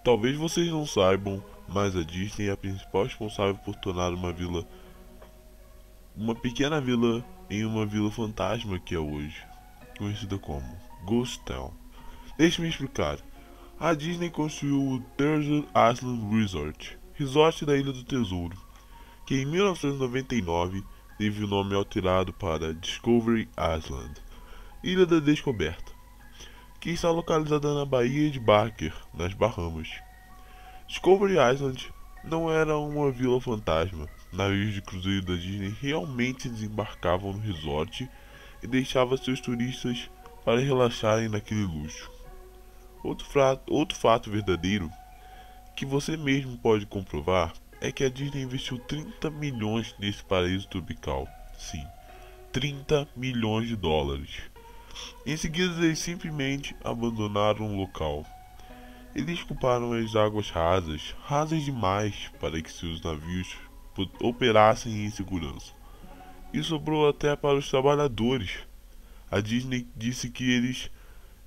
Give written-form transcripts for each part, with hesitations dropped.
Talvez vocês não saibam, mas a Disney é a principal responsável por tornar uma pequena vila em uma vila fantasma que é hoje, conhecida como Ghost Town. Deixe-me explicar. A Disney construiu o Treasure Island Resort da Ilha do Tesouro, que em 1999 teve o nome alterado para Discovery Island, Ilha da Descoberta, que está localizada na Baía de Barker, nas Bahamas. Discovery Island não era uma vila fantasma. Navios de cruzeiro da Disney realmente desembarcavam no resort e deixavam seus turistas para relaxarem naquele luxo. Outro fato verdadeiro que você mesmo pode comprovar é que a Disney investiu 30 milhões nesse paraíso tropical. Sim, 30 milhões de dólares. Em seguida, eles simplesmente abandonaram o local. Eles culparam as águas rasas demais para que seus navios operassem em segurança. E sobrou até para os trabalhadores. A Disney disse que eles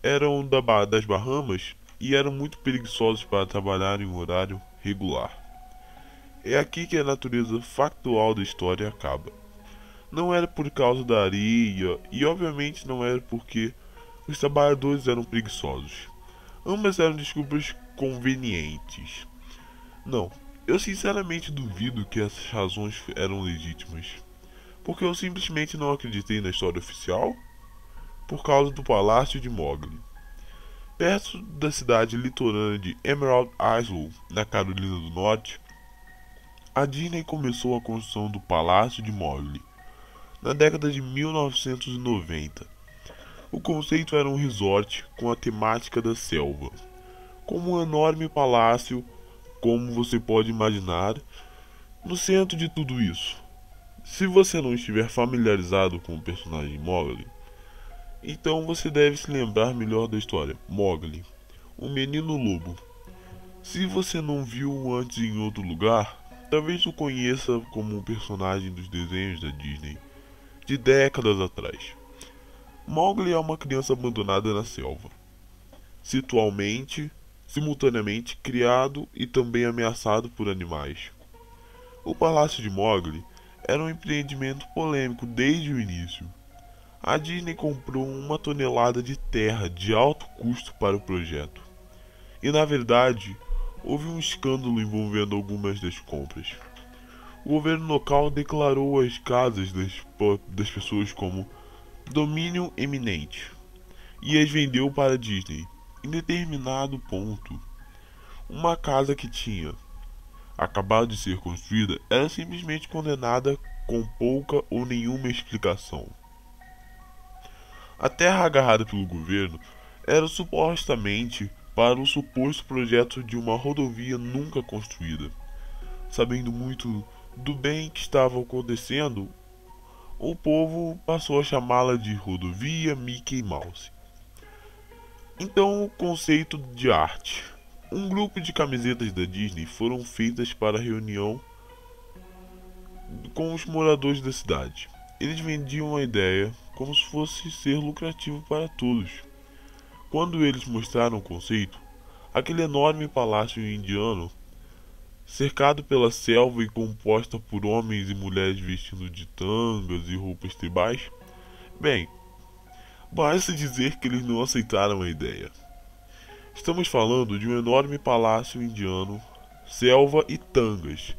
eram das Bahamas e eram muito preguiçosos para trabalhar em um horário regular. É aqui que a natureza factual da história acaba. Não era por causa da areia e obviamente não era porque os trabalhadores eram preguiçosos. Ambas eram desculpas convenientes. Não, eu sinceramente duvido que essas razões eram legítimas. Porque eu simplesmente não acreditei na história oficial por causa do Palácio de Mowgli. Perto da cidade litorânea de Emerald Isle, na Carolina do Norte, a Disney começou a construção do Palácio de Mowgli na década de 1990. O conceito era um resort com a temática da selva, como um enorme palácio, como você pode imaginar, no centro de tudo isso. Se você não estiver familiarizado com o personagem Mowgli, então você deve se lembrar melhor da história. Mowgli, um menino lobo. Se você não viu antes em outro lugar, talvez o conheça como um personagem dos desenhos da Disney de décadas atrás. Mowgli é uma criança abandonada na selva, simultaneamente criado e também ameaçado por animais. O Palácio de Mowgli era um empreendimento polêmico desde o início. A Disney comprou 1 tonelada de terra de alto custo para o projeto. E na verdade, houve um escândalo envolvendo algumas das compras. O governo local declarou as casas das pessoas como domínio eminente e as vendeu para a Disney. Em determinado ponto, uma casa que tinha acabado de ser construída era simplesmente condenada com pouca ou nenhuma explicação. A terra agarrada pelo governo era supostamente para o suposto projeto de uma rodovia nunca construída. Sabendo muito do bem que estava acontecendo, o povo passou a chamá-la de Rodovia Mickey Mouse. Então, o conceito de arte. Um grupo de camisetas da Disney foram feitas para a reunião com os moradores da cidade. Eles vendiam a ideia como se fosse ser lucrativo para todos. Quando eles mostraram o conceito, aquele enorme palácio indiano, cercado pela selva e composta por homens e mulheres vestindo de tangas e roupas tribais, bem, basta dizer que eles não aceitaram a ideia. Estamos falando de um enorme palácio indiano, selva e tangas,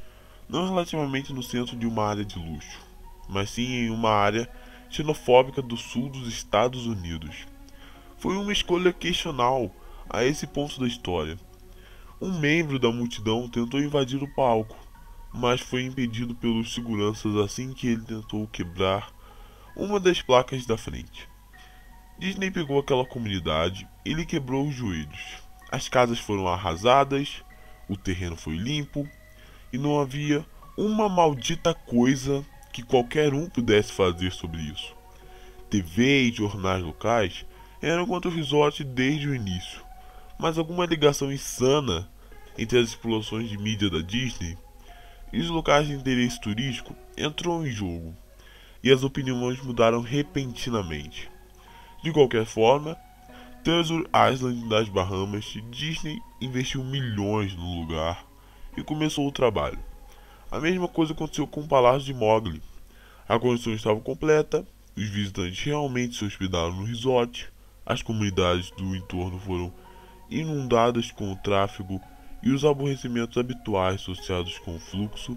não relativamente no centro de uma área de luxo, mas sim em uma área xenofóbica do sul dos Estados Unidos. Foi uma escolha questionável a esse ponto da história. Um membro da multidão tentou invadir o palco, mas foi impedido pelos seguranças assim que ele tentou quebrar uma das placas da frente. Disney pegou aquela comunidade e lhe quebrou os joelhos. As casas foram arrasadas, o terreno foi limpo e não havia uma maldita coisa que qualquer um pudesse fazer sobre isso. TV e jornais locais eram contra o resort desde o início, mas alguma ligação insana entre as explosões de mídia da Disney e os locais de interesse turístico entrou em jogo, e as opiniões mudaram repentinamente. De qualquer forma, Treasure Island das Bahamas, Disney investiu milhões no lugar e começou o trabalho. A mesma coisa aconteceu com o Palácio de Mowgli. A construção estava completa, os visitantes realmente se hospedaram no resort, as comunidades do entorno foram inundadas com o tráfego e os aborrecimentos habituais associados com o fluxo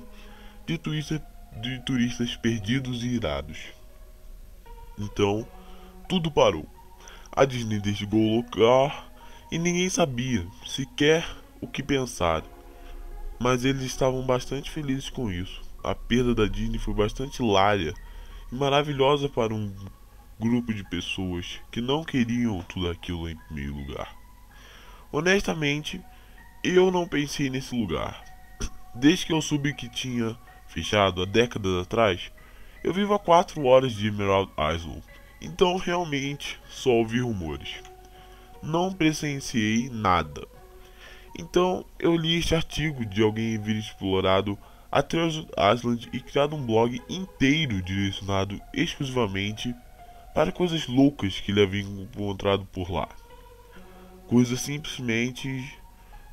de turistas perdidos e irados. Então, tudo parou. A Disney desligou o lugar e ninguém sabia sequer o que pensar, mas eles estavam bastante felizes com isso. A perda da Disney foi bastante hilária e maravilhosa para um grupo de pessoas que não queriam tudo aquilo em primeiro lugar. Honestamente, eu não pensei nesse lugar. Desde que eu soube que tinha fechado há décadas atrás, eu vivo a 4 horas de Emerald Isle, então realmente só ouvi rumores. Não presenciei nada. Então eu li este artigo de alguém vir explorado a Treasure Island e criado um blog inteiro direcionado exclusivamente para coisas loucas que ele havia encontrado por lá. Coisas simplesmente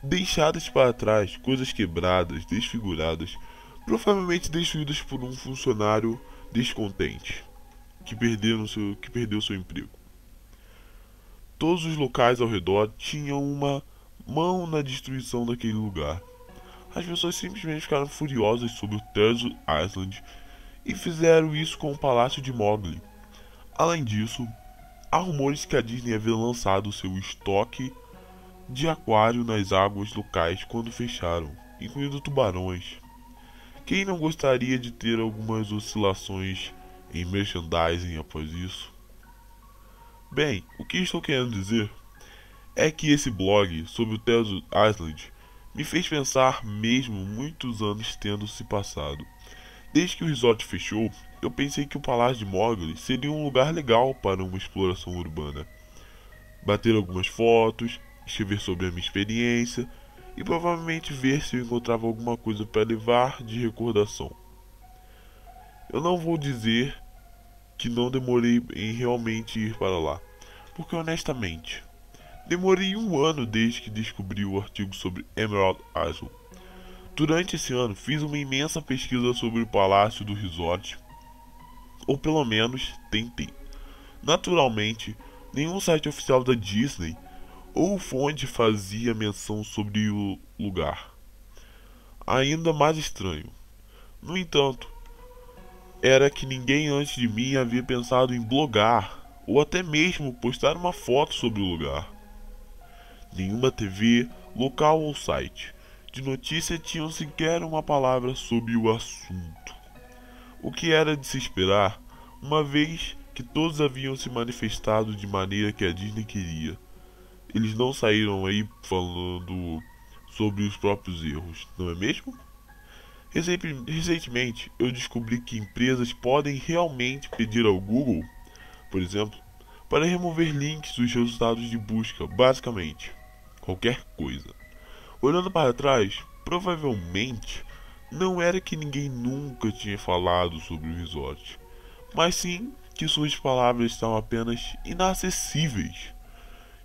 deixadas para trás, coisas quebradas, desfiguradas, provavelmente destruídas por um funcionário descontente que perdeu seu emprego. Todos os locais ao redor tinham uma mão na destruição daquele lugar. As pessoas simplesmente ficaram furiosas sobre o Treasure Island e fizeram isso com o Palácio de Mowgli. Além disso, há rumores que a Disney havia lançado seu estoque de aquário nas águas locais quando fecharam, incluindo tubarões. Quem não gostaria de ter algumas oscilações em merchandising após isso? Bem, o que estou querendo dizer é que esse blog sobre o Treasure Island me fez pensar mesmo muitos anos tendo se passado. Desde que o resort fechou, eu pensei que o Palácio de Mowgli seria um lugar legal para uma exploração urbana. Bater algumas fotos, escrever sobre a minha experiência e provavelmente ver se eu encontrava alguma coisa para levar de recordação. Eu não vou dizer que não demorei em realmente ir para lá, porque honestamente, demorei um ano desde que descobri o artigo sobre Emerald Isle. Durante esse ano, fiz uma imensa pesquisa sobre o palácio do resort, ou pelo menos tentei. Naturalmente, nenhum site oficial da Disney ou fonte fazia menção sobre o lugar. Ainda mais estranho, no entanto, era que ninguém antes de mim havia pensado em blogar ou até mesmo postar uma foto sobre o lugar. Nenhuma TV, local ou site de notícia tinham sequer uma palavra sobre o assunto. O que era de se esperar, uma vez que todos haviam se manifestado de maneira que a Disney queria. Eles não saíram aí falando sobre os próprios erros, não é mesmo? Recentemente, eu descobri que empresas podem realmente pedir ao Google, por exemplo, para remover links dos resultados de busca, basicamente qualquer coisa. Olhando para trás, provavelmente não era que ninguém nunca tinha falado sobre o resort, mas sim que suas palavras estavam apenas inacessíveis.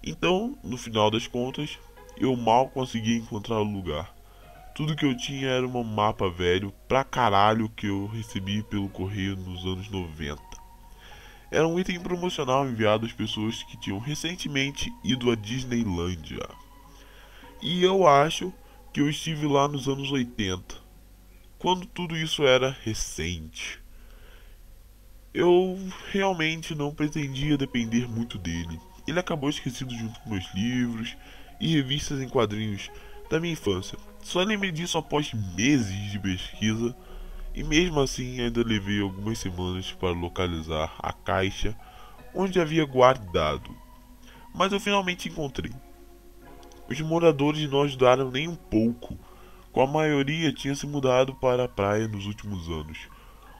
Então, no final das contas, eu mal conseguia encontrar o lugar. Tudo que eu tinha era um mapa velho pra caralho que eu recebi pelo correio nos anos 90. Era um item promocional enviado às pessoas que tinham recentemente ido à Disneylândia. E eu acho que eu estive lá nos anos 80, quando tudo isso era recente. Eu realmente não pretendia depender muito dele. Ele acabou esquecido junto com meus livros e revistas em quadrinhos da minha infância. Só lembrei disso após meses de pesquisa e mesmo assim ainda levei algumas semanas para localizar a caixa onde havia guardado. Mas eu finalmente encontrei. Os moradores não ajudaram nem um pouco, com a maioria tinha se mudado para a praia nos últimos anos,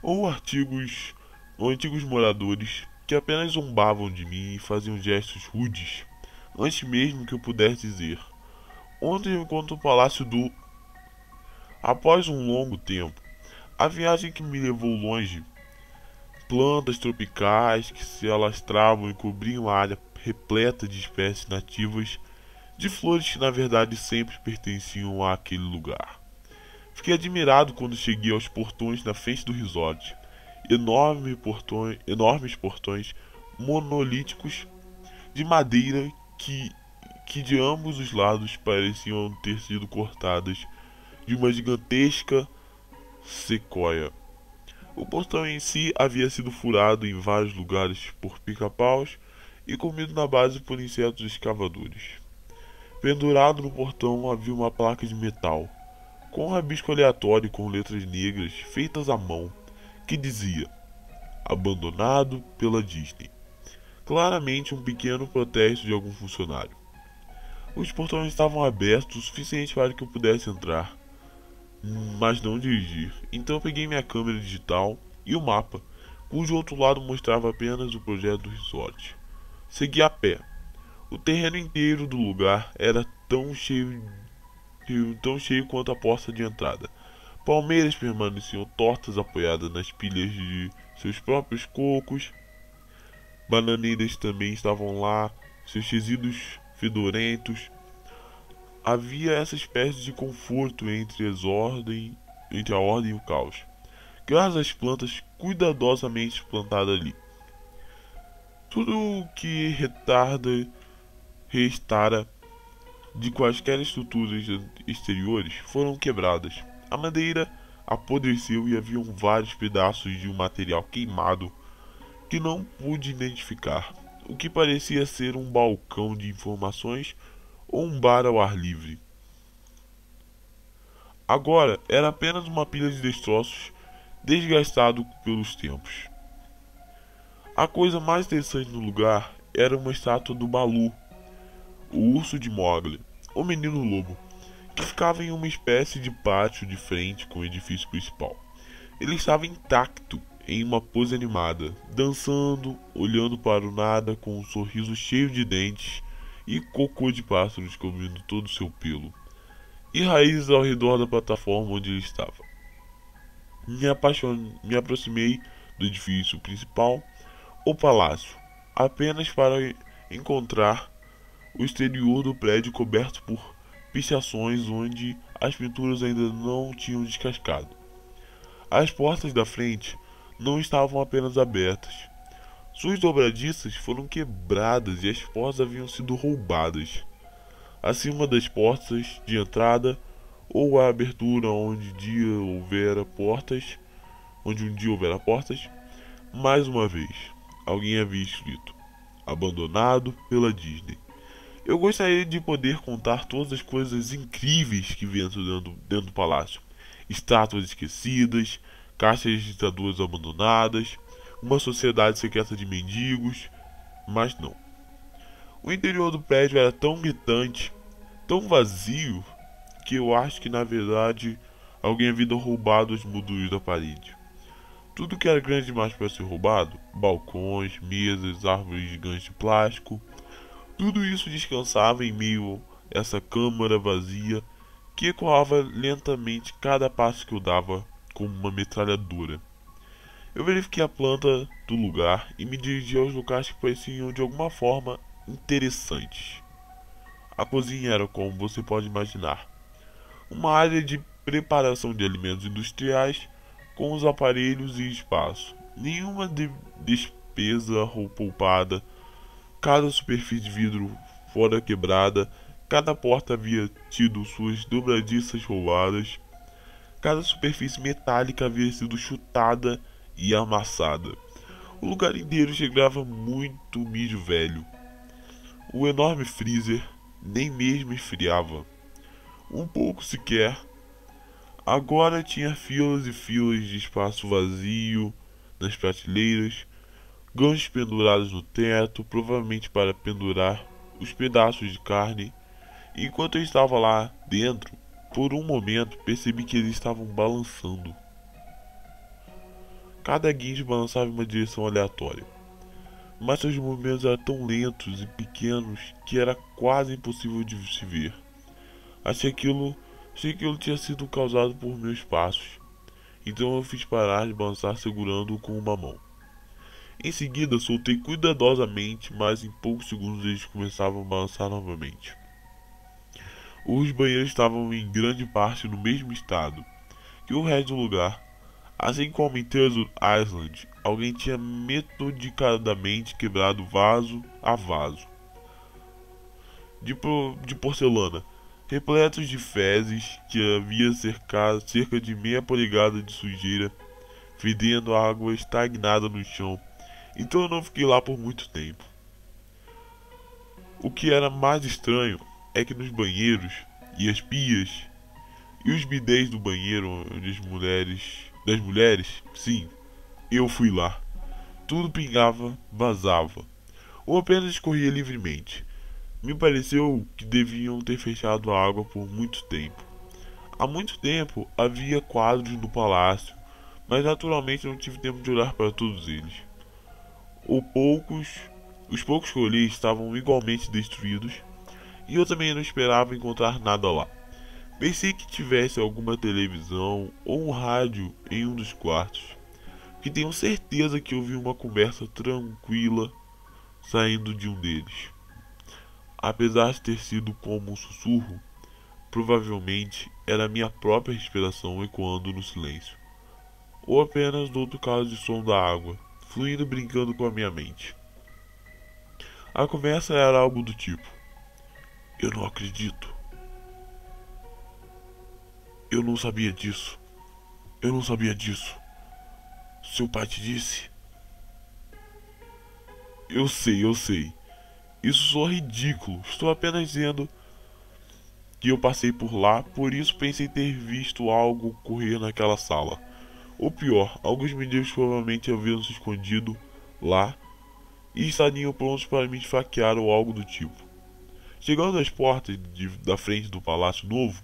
ou antigos moradores que apenas zombavam de mim e faziam gestos rudes, antes mesmo que eu pudesse dizer: "Ontem eu encontro o Palácio do..." Após um longo tempo, a viagem que me levou longe, plantas tropicais que se alastravam e cobriam a área repleta de espécies nativas de flores que na verdade sempre pertenciam àquele lugar. Fiquei admirado quando cheguei aos portões na frente do resort. Enormes portões monolíticos de madeira que de ambos os lados pareciam ter sido cortadas de uma gigantesca sequoia. O portão em si havia sido furado em vários lugares por pica-paus e comido na base por insetos escavadores. Pendurado no portão havia uma placa de metal, com um rabisco aleatório com letras negras feitas à mão, que dizia: abandonado pela Disney. Claramente um pequeno protesto de algum funcionário. Os portões estavam abertos o suficiente para que eu pudesse entrar, mas não dirigir. Então eu peguei minha câmera digital e o mapa, cujo outro lado mostrava apenas o projeto do resort. Segui a pé. O terreno inteiro do lugar era tão cheio quanto a porta de entrada. Palmeiras permaneciam tortas apoiadas nas pilhas de seus próprios cocos. Bananeiras também estavam lá, seus resíduos fedorentos. Havia essa espécie de conforto entre a ordem e o caos, graças às plantas cuidadosamente plantadas ali. Tudo o que restara de quaisquer estruturas exteriores foram quebradas. A madeira apodreceu e haviam vários pedaços de um material queimado que não pude identificar, o que parecia ser um balcão de informações ou um bar ao ar livre. Agora era apenas uma pilha de destroços desgastado pelos tempos. A coisa mais interessante no lugar era uma estátua do Balu, o urso de Mowgli, o menino lobo, que ficava em uma espécie de pátio de frente com o edifício principal. Ele estava intacto, em uma pose animada, dançando, olhando para o nada com um sorriso cheio de dentes e cocô de pássaros cobrindo todo o seu pelo, e raízes ao redor da plataforma onde ele estava. Me aproximei do edifício principal, ou palácio, apenas para encontrar o exterior do prédio coberto por pichações onde as pinturas ainda não tinham descascado. As portas da frente não estavam apenas abertas. Suas dobradiças foram quebradas e as portas haviam sido roubadas. Acima das portas de entrada, ou a abertura onde um dia houvera portas, mais uma vez, alguém havia escrito: abandonado pela Disney. Eu gostaria de poder contar todas as coisas incríveis que vi dentro do palácio. Estátuas esquecidas, caixas registradoras abandonadas, uma sociedade secreta de mendigos, mas não. O interior do prédio era tão gritante, tão vazio, que eu acho que na verdade alguém havia roubado os molduros da parede. Tudo que era grande demais para ser roubado, balcões, mesas, árvores gigantes de plástico, tudo isso descansava em meio a essa câmara vazia que ecoava lentamente cada passo que eu dava como uma metralhadora. Eu verifiquei a planta do lugar e me dirigi aos locais que pareciam de alguma forma interessantes. A cozinha era, como você pode imaginar, uma área de preparação de alimentos industriais com os aparelhos e espaço. Nenhuma despesa ou poupada. Cada superfície de vidro fora quebrada, cada porta havia tido suas dobradiças roubadas, cada superfície metálica havia sido chutada e amassada. O lugar inteiro cheirava muito milho velho. O enorme freezer nem mesmo esfriava, um pouco sequer. Agora tinha filas e filas de espaço vazio nas prateleiras, ganchos pendurados no teto, provavelmente para pendurar os pedaços de carne. E enquanto eu estava lá dentro, por um momento percebi que eles estavam balançando. Cada guincho balançava em uma direção aleatória, mas seus movimentos eram tão lentos e pequenos que era quase impossível de se ver. Achei que aquilo tinha sido causado por meus passos, então eu fiz parar de balançar segurando-o com uma mão. Em seguida, soltei cuidadosamente, mas em poucos segundos eles começavam a balançar novamente. Os banheiros estavam em grande parte no mesmo estado que o resto do lugar. Assim como em Treasure Island, alguém tinha metodicamente quebrado vaso a vaso de porcelana, repletos de fezes que havia cerca de meia polegada de sujeira, fedendo água estagnada no chão. Então eu não fiquei lá por muito tempo. O que era mais estranho é que nos banheiros e as pias e os bidês do banheiro das mulheres, sim, eu fui lá. Tudo pingava, vazava, ou apenas escorria livremente. Me pareceu que deviam ter fechado a água por muito tempo. Há muito tempo havia quadros no palácio, mas naturalmente não tive tempo de olhar para todos eles. Ou poucos, os poucos que olhei estavam igualmente destruídos, e eu também não esperava encontrar nada lá. Pensei que tivesse alguma televisão ou um rádio em um dos quartos, que tenho certeza que ouvi uma conversa tranquila saindo de um deles. Apesar de ter sido como um sussurro, provavelmente era minha própria respiração ecoando no silêncio, ou apenas do outro caso de som da água, fluindo e brincando com a minha mente. A conversa era algo do tipo: eu não acredito. Eu não sabia disso. Eu não sabia disso. Seu pai te disse? Eu sei, eu sei. Isso soa ridículo. Estou apenas dizendo que eu passei por lá, por isso pensei ter visto algo ocorrer naquela sala. Ou pior, alguns meninos provavelmente haviam se escondido lá e estariam prontos para me esfaquear ou algo do tipo. Chegando às portas da frente do Palácio Novo,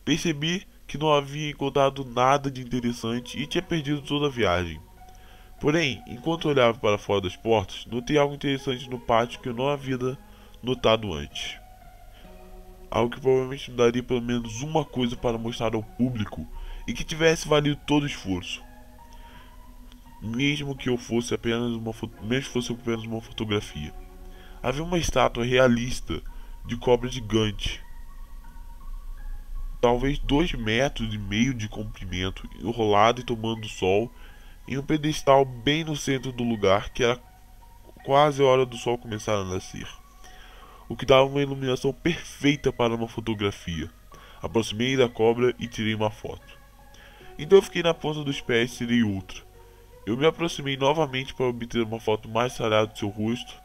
percebi que não havia encontrado nada de interessante e tinha perdido toda a viagem. Porém, enquanto olhava para fora das portas, notei algo interessante no pátio que eu não havia notado antes. Algo que provavelmente me daria pelo menos uma coisa para mostrar ao público e que tivesse valido todo o esforço. Mesmo que fosse apenas uma fotografia. Havia uma estátua realista de cobra gigante, talvez 2,5 metros de comprimento, enrolado e tomando sol em um pedestal bem no centro do lugar, que era quase a hora do sol começar a nascer, o que dava uma iluminação perfeita para uma fotografia. Aproximei da cobra e tirei uma foto. Então eu fiquei na ponta dos pés e tirei outra. Eu me aproximei novamente para obter uma foto mais detalhada do seu rosto.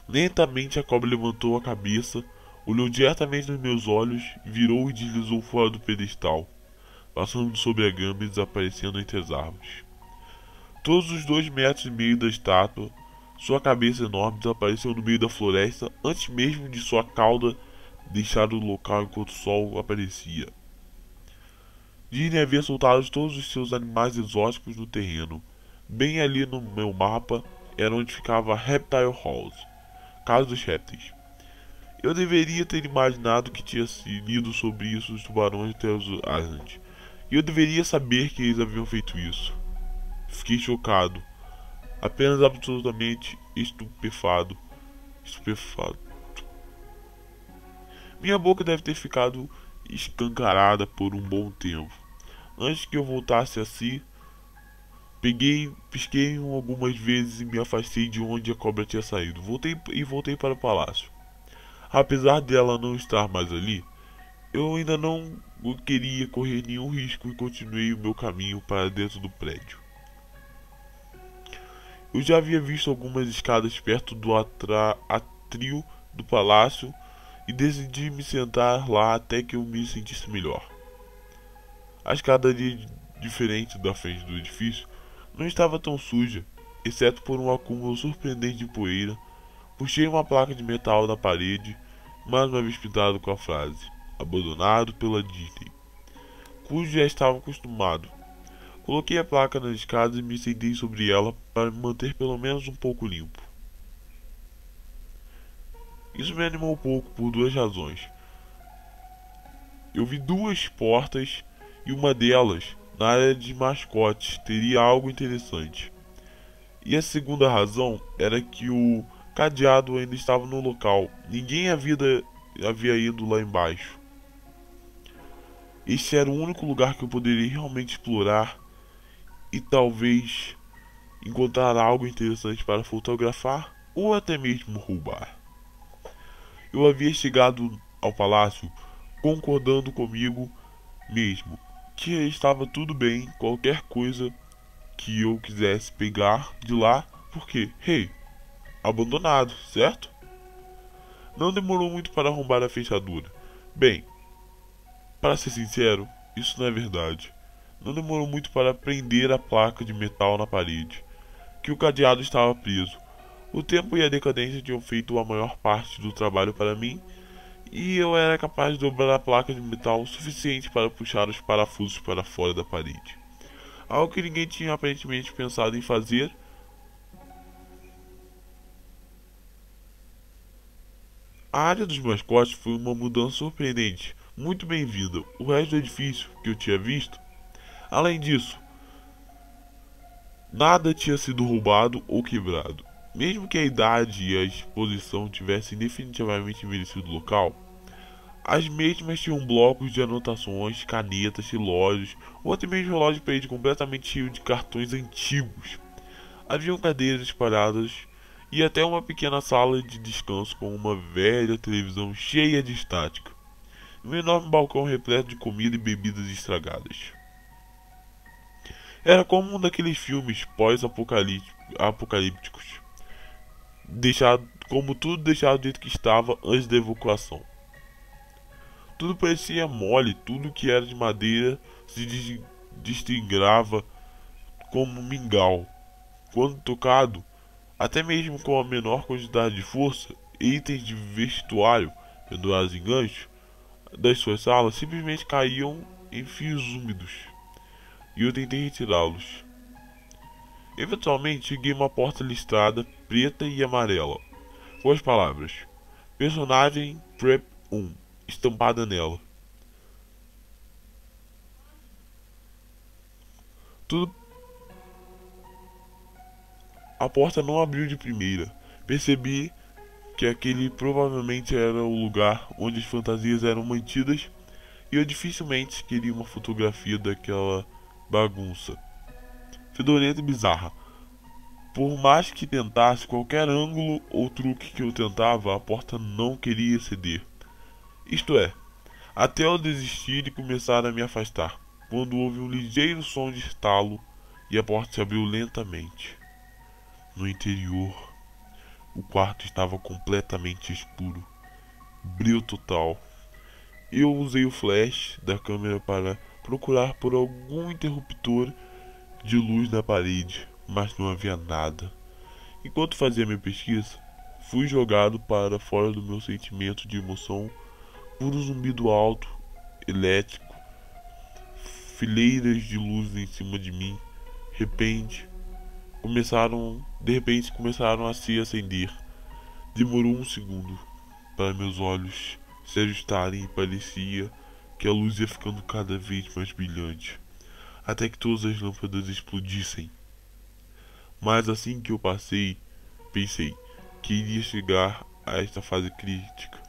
Lentamente a cobra levantou a cabeça, olhou diretamente nos meus olhos, virou e deslizou fora do pedestal, passando sobre a grama e desaparecendo entre as árvores. Todos os 2,5 metros da estátua, sua cabeça enorme desapareceu no meio da floresta antes mesmo de sua cauda deixar o local enquanto o sol aparecia. Disney havia soltado todos os seus animais exóticos no terreno. Bem ali no meu mapa era onde ficava Reptile Halls, casa dos répteis. Eu deveria ter imaginado que tinha lido sobre isso os tubarões de Treasure Island. E eu deveria saber que eles haviam feito isso. Fiquei chocado, apenas absolutamente estupefado. Minha boca deve ter ficado escancarada por um bom tempo. Antes que eu voltasse a si, pisquei algumas vezes e me afastei de onde a cobra tinha saído. Voltei para o palácio. Apesar dela não estar mais ali, eu ainda não queria correr nenhum risco e continuei o meu caminho para dentro do prédio. Eu já havia visto algumas escadas perto do átrio do palácio e decidi me sentar lá até que eu me sentisse melhor. A escadaria diferente da frente do edifício não estava tão suja, exceto por um acúmulo surpreendente de poeira. Puxei uma placa de metal na parede, mais uma vez pintada com a frase "Abandonado pela Disney", cujo já estava acostumado. Coloquei a placa nas escadas e me sentei sobre ela para me manter pelo menos um pouco limpo. Isso me animou um pouco por duas razões. Eu vi duas portas e uma delas, na área de mascotes, teria algo interessante. E a segunda razão era que o cadeado ainda estava no local. Ninguém havia ido lá embaixo. Este era o único lugar que eu poderia realmente explorar e talvez encontrar algo interessante para fotografar ou até mesmo roubar. Eu havia chegado ao palácio concordando comigo mesmo que estava tudo bem qualquer coisa que eu quisesse pegar de lá, porque, hey, abandonado, certo? Não demorou muito para arrombar a fechadura. Bem, para ser sincero, isso não é verdade. Não demorou muito para prender a placa de metal na parede, que o cadeado estava preso. O tempo e a decadência tinham feito a maior parte do trabalho para mim, e eu era capaz de dobrar a placa de metal o suficiente para puxar os parafusos para fora da parede. Algo que ninguém tinha aparentemente pensado em fazer. A área dos mascotes foi uma mudança surpreendente, muito bem-vinda. O resto do edifício que eu tinha visto. Além disso, nada tinha sido roubado ou quebrado. Mesmo que a idade e a exposição tivessem definitivamente envelhecido o local, as mesmas tinham blocos de anotações, canetas, relógios ou até mesmo relógio de parede completamente cheio de cartões antigos. Haviam cadeiras espalhadas e até uma pequena sala de descanso com uma velha televisão cheia de estática e um enorme balcão repleto de comida e bebidas estragadas. Era como um daqueles filmes pós-apocalípticos, como tudo deixado do jeito que estava antes da evacuação. Tudo parecia mole, tudo que era de madeira se desintegrava como mingau. Quando tocado, até mesmo com a menor quantidade de força, itens de vestuário pendurados em ganchos das suas salas simplesmente caíam em fios úmidos, e eu tentei retirá-los. Eventualmente cheguei a uma porta listrada preta e amarela, com as palavras Personagem Prep 1 estampada nela. Tudo. A porta não abriu de primeira. Percebi que aquele provavelmente era o lugar onde as fantasias eram mantidas e eu dificilmente queria uma fotografia daquela bagunça fedorenta e bizarra. Por mais que tentasse qualquer ângulo ou truque que eu tentava, a porta não queria ceder. Isto é, até eu desistir e começar a me afastar, quando houve um ligeiro som de estalo e a porta se abriu lentamente. No interior, o quarto estava completamente escuro, brilho total. Eu usei o flash da câmera para procurar por algum interruptor de luz na parede, mas não havia nada. Enquanto fazia minha pesquisa, fui jogado para fora do meu sentimento de emoção por um zumbido alto, elétrico, fileiras de luz em cima de mim. De repente começaram a se acender. Demorou um segundo para meus olhos se ajustarem e parecia que a luz ia ficando cada vez mais brilhante, até que todas as lâmpadas explodissem. Mas assim que eu pensei que iria chegar a esta fase crítica.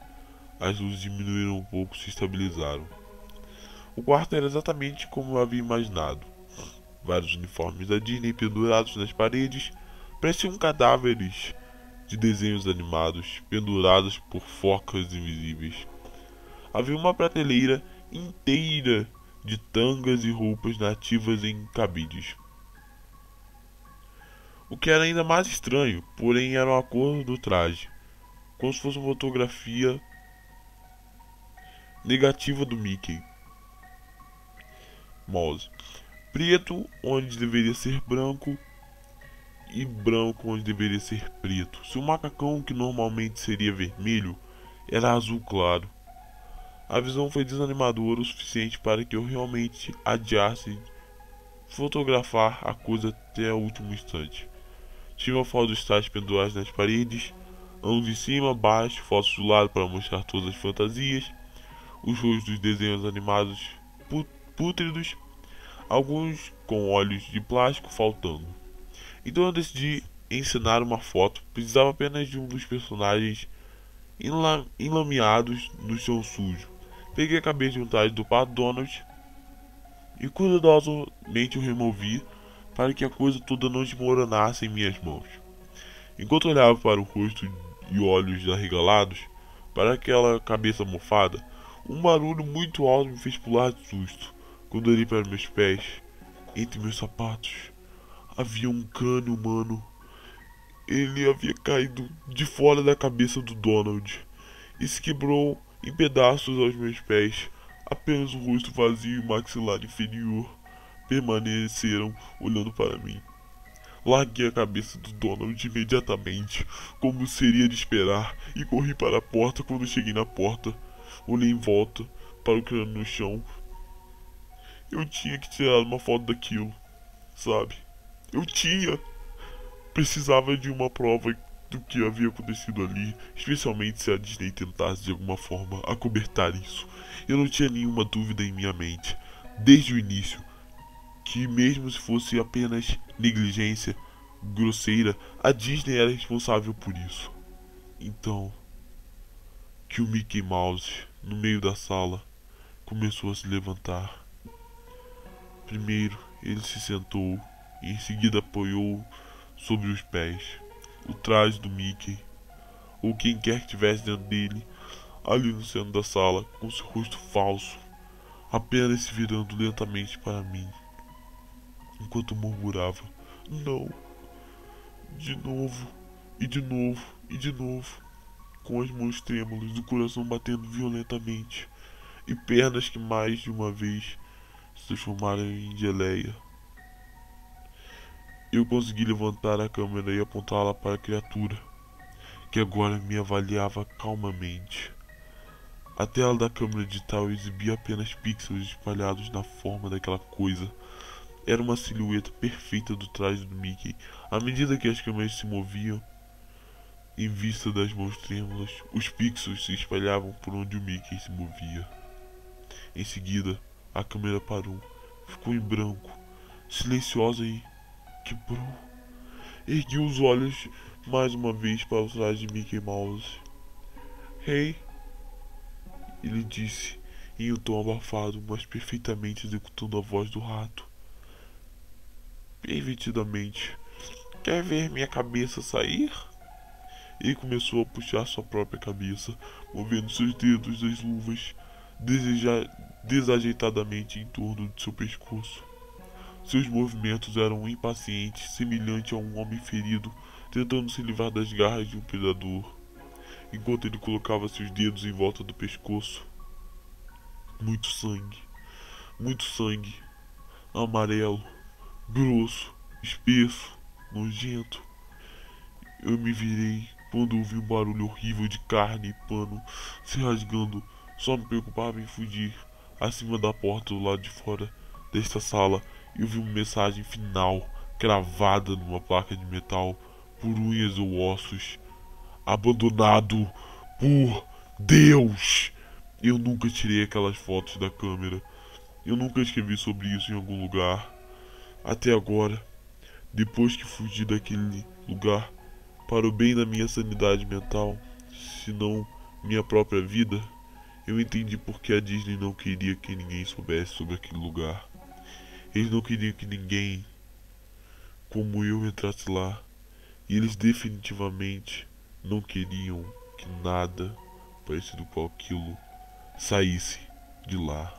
As luzes diminuíram um pouco e se estabilizaram. O quarto era exatamente como eu havia imaginado. Vários uniformes da Disney pendurados nas paredes pareciam cadáveres de desenhos animados pendurados por focas invisíveis. Havia uma prateleira inteira de tangas e roupas nativas em cabides. O que era ainda mais estranho, porém, era a cor do traje, como se fosse uma fotografia negativa do Mickey Mouse. Preto onde deveria ser branco e branco onde deveria ser preto. Se o macacão, que normalmente seria vermelho, era azul claro. A visão foi desanimadora o suficiente para que eu realmente adiasse fotografar a coisa até o último instante. Tinha fotos dos trajes pendurados nas paredes, ângulos de cima, baixo, fotos do lado para mostrar todas as fantasias, os rostos dos desenhos animados pútridos, alguns com olhos de plástico faltando. Então eu decidi encenar uma foto. Precisava apenas de um dos personagens enlameados no chão sujo. Peguei a cabeça de um traje do Pato Donald e cuidadosamente o removi para que a coisa toda não desmoronasse em minhas mãos. Enquanto olhava para o rosto e olhos arregalados, para aquela cabeça mofada, um barulho muito alto me fez pular de susto. Quando olhei para meus pés, entre meus sapatos, havia um crânio humano. Ele havia caído de fora da cabeça do Donald e se quebrou em pedaços aos meus pés. Apenas o rosto vazio e o maxilar inferior permaneceram olhando para mim. Larguei a cabeça do Donald imediatamente, como seria de esperar, e corri para a porta. Quando cheguei na porta, olhei em volta para o crânio no chão. Eu tinha que tirar uma foto daquilo, sabe? Precisava de uma prova do que havia acontecido ali, especialmente se a Disney tentasse de alguma forma acobertar isso. Eu não tinha nenhuma dúvida em minha mente, desde o início, que mesmo se fosse apenas negligência grosseira, a Disney era responsável por isso. Então, que o Mickey Mouse, no meio da sala, começou a se levantar. Primeiro, ele se sentou e em seguida apoiou sobre os pés o traje do Mickey, ou quem quer que estivesse dentro dele, ali no centro da sala, com seu rosto falso, apenas se virando lentamente para mim, enquanto murmurava: "Não", de novo, e de novo, e de novo, com as mãos trêmulas, o coração batendo violentamente, e pernas que mais de uma vez se transformaram em geleia. Eu consegui levantar a câmera e apontá-la para a criatura, que agora me avaliava calmamente. A tela da câmera digital exibia apenas pixels espalhados na forma daquela coisa. Era uma silhueta perfeita do traje do Mickey. À medida que as câmeras se moviam, em vista das mãos trêmulas, os pixels se espalhavam por onde o Mickey se movia. Em seguida, a câmera parou, ficou em branco, silenciosa e quebrou. Ergui os olhos mais uma vez para o traje de Mickey Mouse. "Hey", ele disse em um tom abafado, mas perfeitamente executando a voz do rato. Pervertidamente. "Quer ver minha cabeça sair?" Ele começou a puxar sua própria cabeça, movendo seus dedos das luvas desajeitadamente em torno de seu pescoço. Seus movimentos eram impacientes, semelhante a um homem ferido tentando se livrar das garras de um predador, enquanto ele colocava seus dedos em volta do pescoço. Muito sangue, amarelo, grosso, espesso, nojento. Eu me virei quando ouvi um barulho horrível de carne e pano se rasgando. Só me preocupava em fugir. Acima da porta do lado de fora desta sala, eu vi uma mensagem final cravada numa placa de metal por unhas ou ossos: "Abandonado por Deus". Eu nunca tirei aquelas fotos da câmera. Eu nunca escrevi sobre isso em algum lugar. Até agora, depois que fugi daquele lugar, para o bem da minha sanidade mental, se não minha própria vida, eu entendi por que a Disney não queria que ninguém soubesse sobre aquele lugar. Eles não queriam que ninguém como eu entrasse lá. E eles definitivamente não queriam que nada parecido com aquilo saísse de lá.